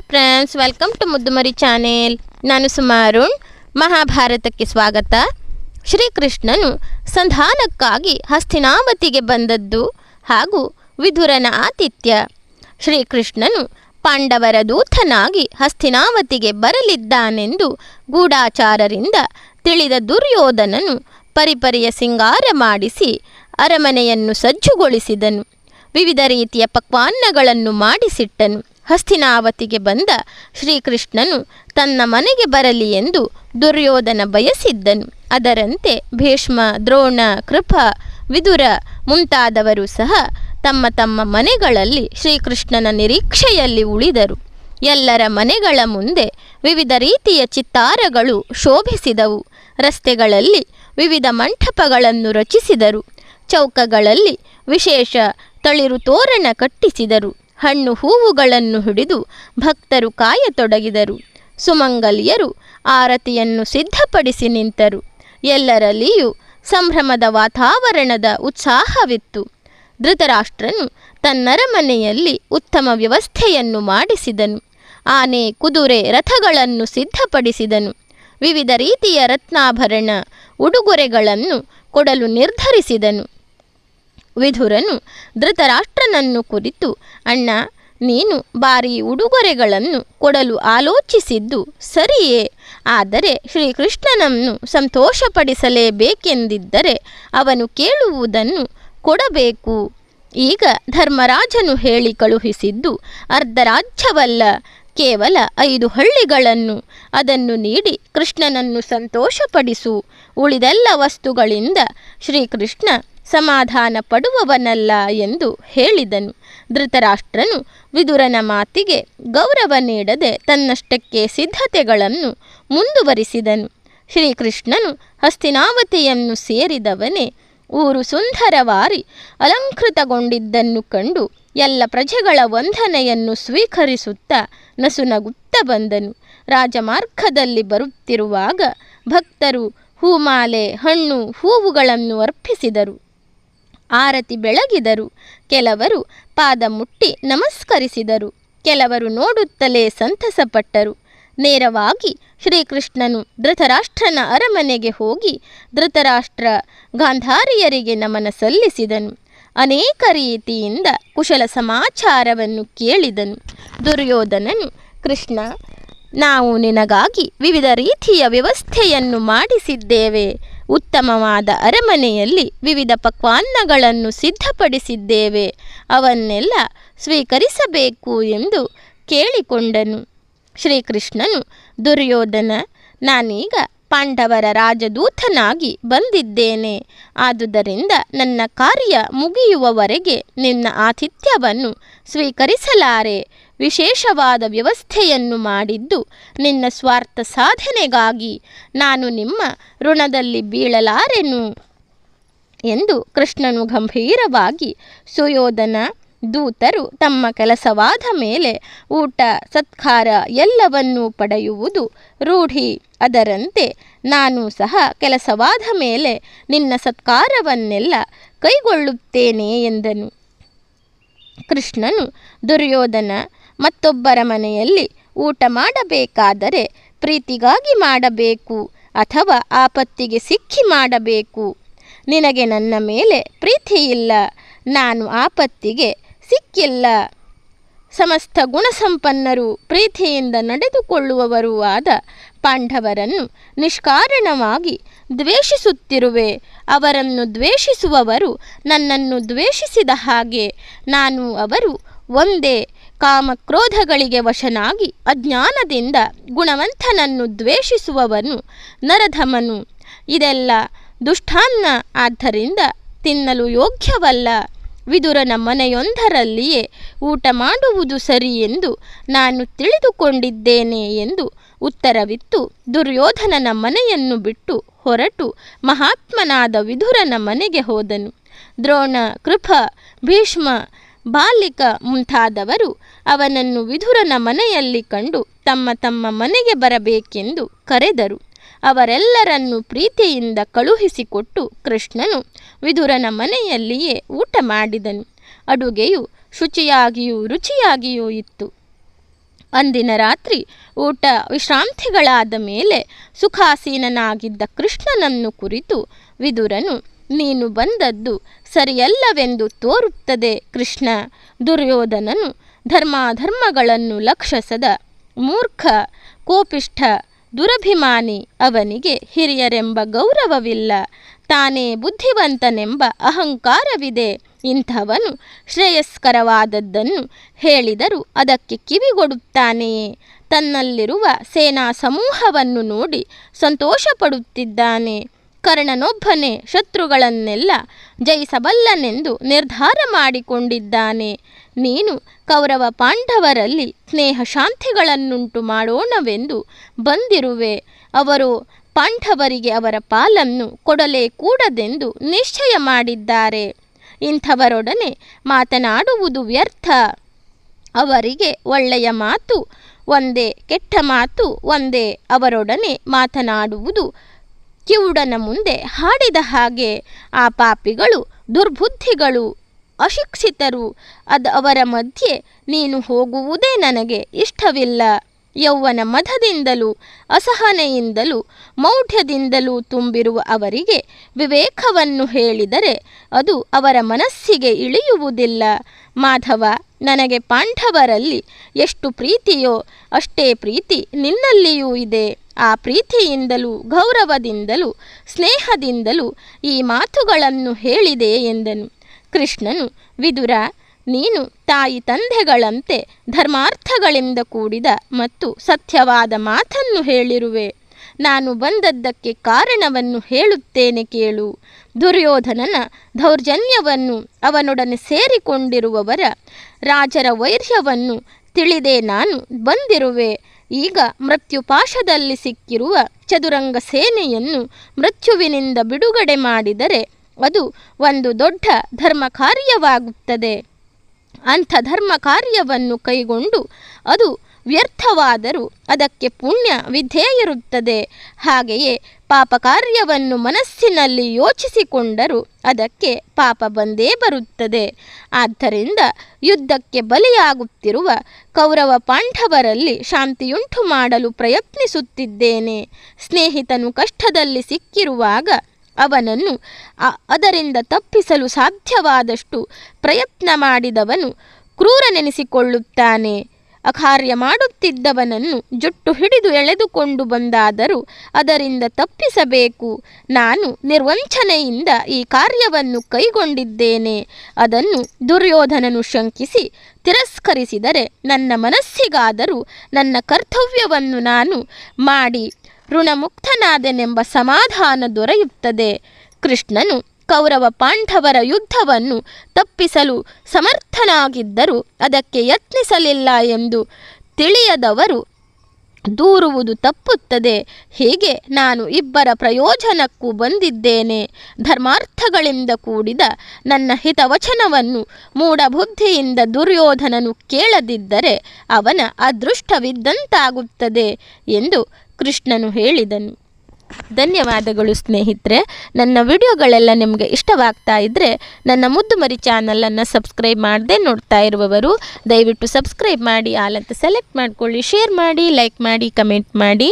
Hi friends, welcome to Muddumari channel. ನಾನು ಸುಮಾರುಣ್. ಮಹಾಭಾರತಕ್ಕೆ ಸ್ವಾಗತ. ಶ್ರೀಕೃಷ್ಣನು ಸಂಧಾನಕ್ಕಾಗಿ ಹಸ್ತಿನಾವತಿಗೆ ಬಂದದ್ದು ಹಾಗೂ ವಿದುರನ ಆತಿಥ್ಯ. ಶ್ರೀಕೃಷ್ಣನು ಪಾಂಡವರ ದೂತನಾಗಿ ಹಸ್ತಿನಾವತಿಗೆ ಬರಲಿದ್ದಾನೆಂದು ಗೂಢಾಚಾರರಿಂದ ತಿಳಿದ ದುರ್ಯೋಧನನು ಪರಿಪರಿಯ ಸಿಂಗಾರ ಮಾಡಿಸಿ ಅರಮನೆಯನ್ನು ಸಜ್ಜುಗೊಳಿಸಿದನು. ವಿವಿಧ ರೀತಿಯ ಪಕ್ವಾನ್ನಗಳನ್ನು ಮಾಡಿಸಿಟ್ಟನು. ಹಸ್ತಿನಾವತಿಗೆ ಬಂದ ಶ್ರೀಕೃಷ್ಣನು ತನ್ನ ಮನೆಗೆ ಬರಲಿ ಎಂದು ದುರ್ಯೋಧನ ಬಯಸಿದ್ದನು. ಅದರಂತೆ ಭೀಷ್ಮ, ದ್ರೋಣ, ಕೃಪ, ವಿದುರ ಮುಂತಾದವರು ಸಹ ತಮ್ಮ ತಮ್ಮ ಮನೆಗಳಲ್ಲಿ ಶ್ರೀಕೃಷ್ಣನ ನಿರೀಕ್ಷೆಯಲ್ಲಿ ಉಳಿದರು. ಎಲ್ಲರ ಮನೆಗಳ ಮುಂದೆ ವಿವಿಧ ರೀತಿಯ ಚಿತ್ತಾರಗಳು ಶೋಭಿಸಿದವು. ರಸ್ತೆಗಳಲ್ಲಿ ವಿವಿಧ ಮಂಟಪಗಳನ್ನು ರಚಿಸಿದರು. ಚೌಕಗಳಲ್ಲಿ ವಿಶೇಷ ತಳಿರು ತೋರಣ ಕಟ್ಟಿಸಿದರು. ಹಣ್ಣು ಹೂವುಗಳನ್ನು ಹಿಡಿದು ಭಕ್ತರು ಕಾಯತೊಡಗಿದರು. ಸುಮಂಗಲಿಯರು ಆರತಿಯನ್ನು ಸಿದ್ಧಪಡಿಸಿ ನಿಂತರು. ಎಲ್ಲರಲ್ಲಿಯೂ ಸಂಭ್ರಮದ ವಾತಾವರಣದ ಉತ್ಸಾಹವಿತ್ತು. ಧೃತರಾಷ್ಟ್ರನು ತನ್ನರಮನೆಯಲ್ಲಿ ಉತ್ತಮ ವ್ಯವಸ್ಥೆಯನ್ನು ಮಾಡಿಸಿದನು. ಆನೆ, ಕುದುರೆ, ರಥಗಳನ್ನು ಸಿದ್ಧಪಡಿಸಿದನು. ವಿವಿಧ ರೀತಿಯ ರತ್ನಾಭರಣ ಉಡುಗೊರೆಗಳನ್ನು ಕೊಡಲು ನಿರ್ಧರಿಸಿದನು. ವಿದುರನು ಧೃತರಾಷ್ಟ್ರನನ್ನು ಕುರಿತು, ಅಣ್ಣ, ನೀನು ಭಾರೀ ಉಡುಗೊರೆಗಳನ್ನು ಕೊಡಲು ಆಲೋಚಿಸಿದ್ದು ಸರಿಯೇ. ಆದರೆ ಶ್ರೀಕೃಷ್ಣನನ್ನು ಸಂತೋಷಪಡಿಸಲೇಬೇಕೆಂದಿದ್ದರೆ ಅವನು ಕೇಳುವುದನ್ನು ಕೊಡಬೇಕು. ಈಗ ಧರ್ಮರಾಜನು ಹೇಳಿ ಕಳುಹಿಸಿದ್ದು ಅರ್ಧ ರಾಜ್ಯವಲ್ಲ, ಕೇವಲ 5 ಹಳ್ಳಿಗಳನ್ನು. ಅದನ್ನು ನೀಡಿ ಕೃಷ್ಣನನ್ನು ಸಂತೋಷಪಡಿಸು. ಉಳಿದೆಲ್ಲ ವಸ್ತುಗಳಿಂದ ಶ್ರೀಕೃಷ್ಣ ಸಮಾಧಾನ ಪಡುವವನಲ್ಲ ಎಂದು ಹೇಳಿದನು. ಧೃತರಾಷ್ಟ್ರನು ವಿದುರನ ಮಾತಿಗೆ ಗೌರವ ನೀಡದೆ ತನ್ನಷ್ಟಕ್ಕೆ ಸಿದ್ಧತೆಗಳನ್ನು ಮುಂದುವರಿಸಿದನು. ಶ್ರೀಕೃಷ್ಣನು ಹಸ್ತಿನಾವತಿಯನ್ನು ಸೇರಿದವನೇ ಊರು ಸುಂದರವಾರಿ ಅಲಂಕೃತಗೊಂಡಿದ್ದನ್ನು ಕಂಡು ಎಲ್ಲ ಪ್ರಜೆಗಳ ವಂದನೆಯನ್ನು ಸ್ವೀಕರಿಸುತ್ತಾ ನಸುನಗುತ್ತಾ ಬಂದನು. ರಾಜಮಾರ್ಗದಲ್ಲಿ ಬರುತ್ತಿರುವಾಗ ಭಕ್ತರು ಹೂಮಾಲೆ, ಹಣ್ಣು, ಹೂವುಗಳನ್ನು ಅರ್ಪಿಸಿದರು. ಆರತಿ ಬೆಳಗಿದರು. ಕೆಲವರು ಪಾದ ಮುಟ್ಟಿ ನಮಸ್ಕರಿಸಿದರು. ಕೆಲವರು ನೋಡುತ್ತಲೇ ಸಂತಸಪಟ್ಟರು. ನೇರವಾಗಿ ಶ್ರೀಕೃಷ್ಣನು ಧೃತರಾಷ್ಟ್ರನ ಅರಮನೆಗೆ ಹೋಗಿ ಧೃತರಾಷ್ಟ್ರ ಗಾಂಧಾರಿಯರಿಗೆ ನಮನ ಸಲ್ಲಿಸಿದನು. ಅನೇಕ ರೀತಿಯಿಂದ ಕುಶಲ ಸಮಾಚಾರವನ್ನು ಕೇಳಿದನು. ದುರ್ಯೋಧನನು, ಕೃಷ್ಣ, ನಾವು ನಿನಗಾಗಿ ವಿವಿಧ ರೀತಿಯ ವ್ಯವಸ್ಥೆಯನ್ನು ಮಾಡಿಸಿದ್ದೇವೆ. ಉತ್ತಮವಾದ ಅರಮನೆಯಲ್ಲಿ ವಿವಿಧ ಪಕ್ವಾನ್ನಗಳನ್ನು ಸಿದ್ಧಪಡಿಸಿದ್ದೇವೆ. ಅವನ್ನೆಲ್ಲ ಸ್ವೀಕರಿಸಬೇಕು ಎಂದು ಕೇಳಿಕೊಂಡನು. ಶ್ರೀಕೃಷ್ಣನು, ದುರ್ಯೋಧನ, ನಾನೀಗ ಪಾಂಡವರ ರಾಜದೂತನಾಗಿ ಬಂದಿದ್ದೇನೆ. ಆದುದರಿಂದ ನನ್ನ ಕಾರ್ಯ ಮುಗಿಯುವವರೆಗೆ ನಿನ್ನ ಆತಿಥ್ಯವನ್ನು ಸ್ವೀಕರಿಸಲಾರೆ. ವಿಶೇಷವಾದ ವ್ಯವಸ್ಥೆಯನ್ನು ಮಾಡಿದ್ದು ನಿನ್ನ ಸ್ವಾರ್ಥ ಸಾಧನೆಗಾಗಿ. ನಾನು ನಿಮ್ಮ ಋಣದಲ್ಲಿ ಬೀಳಲಾರೆನು ಎಂದು ಕೃಷ್ಣನು ಗಂಭೀರವಾಗಿ, ಸುಯೋಧನ ದೂತರು ತಮ್ಮ ಕೆಲಸವಾದ ಮೇಲೆ ಊಟ ಸತ್ಕಾರ ಎಲ್ಲವನ್ನೂ ಪಡೆಯುವುದು ರೂಢಿ. ಅದರಂತೆ ನಾನು ಸಹ ಕೆಲಸವಾದ ಮೇಲೆ ನಿನ್ನ ಸತ್ಕಾರವನ್ನೆಲ್ಲ ಕೈಗೊಳ್ಳುತ್ತೇನೆ ಎಂದನು. ಕೃಷ್ಣನು, ದುರ್ಯೋಧನ, ಮತ್ತೊಬ್ಬರ ಮನೆಯಲ್ಲಿ ಊಟ ಮಾಡಬೇಕಾದರೆ ಪ್ರೀತಿಗಾಗಿ ಮಾಡಬೇಕು ಅಥವಾ ಆಪತ್ತಿಗೆ ಸಿಕ್ಕಿ ಮಾಡಬೇಕು. ನಿನಗೆ ನನ್ನ ಮೇಲೆ ಪ್ರೀತಿಯಿಲ್ಲ, ನಾನು ಆಪತ್ತಿಗೆ ಸಿಕ್ಕಿಲ್ಲ. ಸಮಸ್ತ ಗುಣಸಂಪನ್ನರು ಪ್ರೀತಿಯಿಂದ ನಡೆದುಕೊಳ್ಳುವವರೂ ಆದ ಪಾಂಡವರನ್ನು ನಿಷ್ಕಾರಣವಾಗಿ ದ್ವೇಷಿಸುತ್ತಿರುವೆ. ಅವರನ್ನು ದ್ವೇಷಿಸುವವರು ನನ್ನನ್ನು ದ್ವೇಷಿಸಿದ ಹಾಗೆ. ನಾನು ಅವರು ಒಂದೇ. ಕಾಮಕ್ರೋಧಗಳಿಗೆ ವಶನಾಗಿ ಅಜ್ಞಾನದಿಂದ ಗುಣವಂತನನ್ನು ದ್ವೇಷಿಸುವವನು ನರಧಮನು. ಇದೆಲ್ಲ ದುಷ್ಟಾನ್ನ, ಆದ್ದರಿಂದ ತಿನ್ನಲು ಯೋಗ್ಯವಲ್ಲ. ವಿದುರನ ಮನೆಯೊಂದರಲ್ಲಿಯೇ ಊಟ ಮಾಡುವುದು ಸರಿ ಎಂದು ನಾನು ತಿಳಿದುಕೊಂಡಿದ್ದೇನೆ ಎಂದು ಉತ್ತರವಿತ್ತು ದುರ್ಯೋಧನನ ಮನೆಯನ್ನು ಬಿಟ್ಟು ಹೊರಟು ಮಹಾತ್ಮನಾದ ವಿದುರನ ಮನೆಗೆ ಹೋದನು. ದ್ರೋಣ, ಕೃಪ, ಭೀಷ್ಮ, ಬಾಲಿಕ ಮುಂತಾದವರು ಅವನನ್ನು ವಿದುರನ ಮನೆಯಲ್ಲಿ ಕಂಡು ತಮ್ಮ ತಮ್ಮ ಮನೆಗೆ ಬರಬೇಕೆಂದು ಕರೆದರು. ಅವರೆಲ್ಲರನ್ನು ಪ್ರೀತಿಯಿಂದ ಕಳುಹಿಸಿಕೊಟ್ಟು ಕೃಷ್ಣನು ವಿದುರನ ಮನೆಯಲ್ಲಿಯೇ ಊಟ ಮಾಡಿದನು. ಅಡುಗೆಯು ಶುಚಿಯಾಗಿಯೂ ರುಚಿಯಾಗಿಯೂ ಇತ್ತು. ಅಂದಿನ ರಾತ್ರಿ ಊಟ ವಿಶ್ರಾಂತಿಗಳಾದ ಮೇಲೆ ಸುಖಾಸೀನನಾಗಿದ್ದ ಕೃಷ್ಣನನ್ನು ಕುರಿತು ವಿದುರನು, ನೀನು ಬಂದದ್ದು ಸರಿಯಲ್ಲವೆಂದು ತೋರುತ್ತದೆ ಕೃಷ್ಣ. ದುರ್ಯೋಧನನು ಧರ್ಮಾಧರ್ಮಗಳನ್ನು ಲಕ್ಷಿಸದ ಮೂರ್ಖ, ಕೋಪಿಷ್ಠ, ದುರಭಿಮಾನಿ. ಅವನಿಗೆ ಹಿರಿಯರೆಂಬ ಗೌರವವಿಲ್ಲ, ತಾನೇ ಬುದ್ಧಿವಂತನೆಂಬ ಅಹಂಕಾರವಿದೆ. ಇಂಥವನು ಶ್ರೇಯಸ್ಕರವಾದದ್ದನ್ನು ಹೇಳಿದರೂ ಅದಕ್ಕೆ ಕಿವಿಗೊಡುತ್ತಾನೆಯೇ? ತನ್ನಲ್ಲಿರುವ ಸೇನಾ ಸಮೂಹವನ್ನು ನೋಡಿ ಸಂತೋಷಪಡುತ್ತಿದ್ದಾನೆ. ಕರ್ಣನೊಬ್ಬನೇ ಶತ್ರುಗಳನ್ನೆಲ್ಲ ಜಯಿಸಬಲ್ಲನೆಂದು ನಿರ್ಧಾರ ಮಾಡಿಕೊಂಡಿದ್ದಾನೆ. ನೀನು ಕೌರವ ಪಾಂಡವರಲ್ಲಿ ಸ್ನೇಹ ಶಾಂತಿಗಳನ್ನುಂಟು ಮಾಡೋಣವೆಂದು ಬಂದಿರುವೆ. ಅವರು ಪಾಂಡವರಿಗೆ ಅವರ ಪಾಲನ್ನು ಕೊಡಲೇ ಕೂಡದೆಂದು ನಿಶ್ಚಯ ಮಾಡಿದ್ದಾರೆ. ಇಂಥವರೊಡನೆ ಮಾತನಾಡುವುದು ವ್ಯರ್ಥ. ಅವರಿಗೆ ಒಳ್ಳೆಯ ಮಾತು ಒಂದೇ, ಕೆಟ್ಟ ಮಾತು ಒಂದೇ. ಅವರೊಡನೆ ಮಾತನಾಡುವುದು ಕಿವುಡನ ಮುಂದೆ ಹಾಡಿದ ಹಾಗೆ. ಆ ಪಾಪಿಗಳು ದುರ್ಬುದ್ಧಿಗಳು, ಅಶಿಕ್ಷಿತರು. ಅವರ ಮಧ್ಯೆ ನೀನು ಹೋಗುವುದೇ ನನಗೆ ಇಷ್ಟವಿಲ್ಲ. ಯೌವನ ಮದದಿಂದಲೂ ಅಸಹನೆಯಿಂದಲೂ ಮೌಢ್ಯದಿಂದಲೂ ತುಂಬಿರುವ ಅವರಿಗೆ ವಿವೇಕವನ್ನು ಹೇಳಿದರೆ ಅದು ಅವರ ಮನಸ್ಸಿಗೆ ಇಳಿಯುವುದಿಲ್ಲ. ಮಾಧವ, ನನಗೆ ಪಾಂಡವರಲ್ಲಿ ಎಷ್ಟು ಪ್ರೀತಿಯೋ ಅಷ್ಟೇ ಪ್ರೀತಿ ನಿನ್ನಲ್ಲಿಯೂ ಇದೆ. ಆ ಪ್ರೀತಿಯಿಂದಲೂ ಗೌರವದಿಂದಲೂ ಸ್ನೇಹದಿಂದಲೂ ಈ ಮಾತುಗಳನ್ನು ಹೇಳಿದೆ ಎಂದನು. ಕೃಷ್ಣನು, ವಿದುರ, ನೀನು ತಾಯಿ ತಂದೆಗಳಂತೆ ಧರ್ಮಾರ್ಥಗಳಿಂದ ಕೂಡಿದ ಮತ್ತು ಸತ್ಯವಾದ ಮಾತನ್ನು ಹೇಳಿರುವೆ. ನಾನು ಬಂದದ್ದಕ್ಕೆ ಕಾರಣವನ್ನು ಹೇಳುತ್ತೇನೆ ಕೇಳು. ದುರ್ಯೋಧನನ ದೌರ್ಜನ್ಯವನ್ನು, ಅವನೊಡನೆ ಸೇರಿಕೊಂಡಿರುವವರ ರಾಜರ ವೈರ್ಯವನ್ನು ತಿಳಿದೇ ನಾನು ಬಂದಿರುವೆ. ಈಗ ಮೃತ್ಯುಪಾಶದಲ್ಲಿ ಸಿಕ್ಕಿರುವ ಚದುರಂಗ ಸೇನೆಯನ್ನು ಮೃತ್ಯುವಿನಿಂದ ಬಿಡುಗಡೆ ಮಾಡಿದರೆ ಅದು ಒಂದು ದೊಡ್ಡ ಧರ್ಮ ಕಾರ್ಯವಾಗುತ್ತದೆ. ಅಂಥ ಧರ್ಮ ಕಾರ್ಯವನ್ನು ಕೈಗೊಂಡು ಅದು ವ್ಯರ್ಥವಾದರೂ ಅದಕ್ಕೆ ಪುಣ್ಯ ವಿಧೇಯಿರುತ್ತದೆ. ಹಾಗೆಯೇ ಪಾಪ ಕಾರ್ಯವನ್ನು ಮನಸ್ಸಿನಲ್ಲಿ ಯೋಚಿಸಿಕೊಂಡರೂ ಅದಕ್ಕೆ ಪಾಪ ಬಂದೇ ಬರುತ್ತದೆ. ಆದ್ದರಿಂದ ಯುದ್ಧಕ್ಕೆ ಬಲಿಯಾಗುತ್ತಿರುವ ಕೌರವ ಪಾಂಡವರಲ್ಲಿ ಶಾಂತಿಯುಂಟು ಮಾಡಲು ಪ್ರಯತ್ನಿಸುತ್ತಿದ್ದೇನೆ. ಸ್ನೇಹಿತನು ಕಷ್ಟದಲ್ಲಿ ಸಿಕ್ಕಿರುವಾಗ ಅವನನ್ನು ಅದರಿಂದ ತಪ್ಪಿಸಲು ಸಾಧ್ಯವಾದಷ್ಟು ಪ್ರಯತ್ನ ಮಾಡಿದವನು ಕ್ರೂರನೆನಿಸಿಕೊಳ್ಳುತ್ತಾನೆ. ಅಕಾರ್ಯ ಮಾಡುತ್ತಿದ್ದವನನ್ನು ಜುಟ್ಟು ಹಿಡಿದು ಎಳೆದುಕೊಂಡು ಬಂದಾದರೂ ಅದರಿಂದ ತಪ್ಪಿಸಬೇಕು. ನಾನು ನಿರ್ವಂಚನೆಯಿಂದ ಈ ಕಾರ್ಯವನ್ನು ಕೈಗೊಂಡಿದ್ದೇನೆ. ಅದನ್ನು ದುರ್ಯೋಧನನು ಶಂಕಿಸಿ ತಿರಸ್ಕರಿಸಿದರೆ ನನ್ನ ಮನಸ್ಸಿಗಾದರೂ ನನ್ನ ಕರ್ತವ್ಯವನ್ನು ನಾನು ಮಾಡಿ ಋಣಮುಕ್ತನಾದೆನೆಂಬ ಸಮಾಧಾನ ದೊರೆಯುತ್ತದೆ. ಕೃಷ್ಣನು ಕೌರವ ಪಾಂಡವರ ಯುದ್ಧವನ್ನು ತಪ್ಪಿಸಲು ಸಮರ್ಥನಾಗಿದ್ದರೂ ಅದಕ್ಕೆ ಯತ್ನಿಸಲಿಲ್ಲ ಎಂದು ತಿಳಿಯದವರು ದೂರುವುದು ತಪ್ಪುತ್ತದೆ. ಹೀಗೆ ನಾನು ಇಬ್ಬರ ಪ್ರಯೋಜನಕ್ಕೂ ಬಂದಿದ್ದೇನೆ. ಧರ್ಮಾರ್ಥಗಳಿಂದ ಕೂಡಿದ ನನ್ನ ಹಿತವಚನವನ್ನು ಮೂಢಬುದ್ಧಿಯಿಂದ ದುರ್ಯೋಧನನು ಕೇಳದಿದ್ದರೆ ಅವನ ಅದೃಷ್ಟವಿದ್ದಂತಾಗುತ್ತದೆ ಎಂದು ಕೃಷ್ಣನು ಹೇಳಿದನು. ಧನ್ಯವಾದಗಳು ಸ್ನೇಹಿತರೆ. ನನ್ನ ವಿಡಿಯೋಗಳೆಲ್ಲ ನಿಮಗೆ ಇಷ್ಟವಾಗ್ತಾ ಇದ್ದರೆ ನನ್ನ ಮುದ್ದು ಮರಿ ಚಾನಲನ್ನು ಸಬ್ಸ್ಕ್ರೈಬ್ ಮಾಡದೆ ನೋಡ್ತಾ ಇರುವವರು ದಯವಿಟ್ಟು ಸಬ್ಸ್ಕ್ರೈಬ್ ಮಾಡಿ, ಆಲ್ ಅಂತ ಸೆಲೆಕ್ಟ್ ಮಾಡಿಕೊಳ್ಳಿ, ಶೇರ್ ಮಾಡಿ, ಲೈಕ್ ಮಾಡಿ, ಕಮೆಂಟ್ ಮಾಡಿ.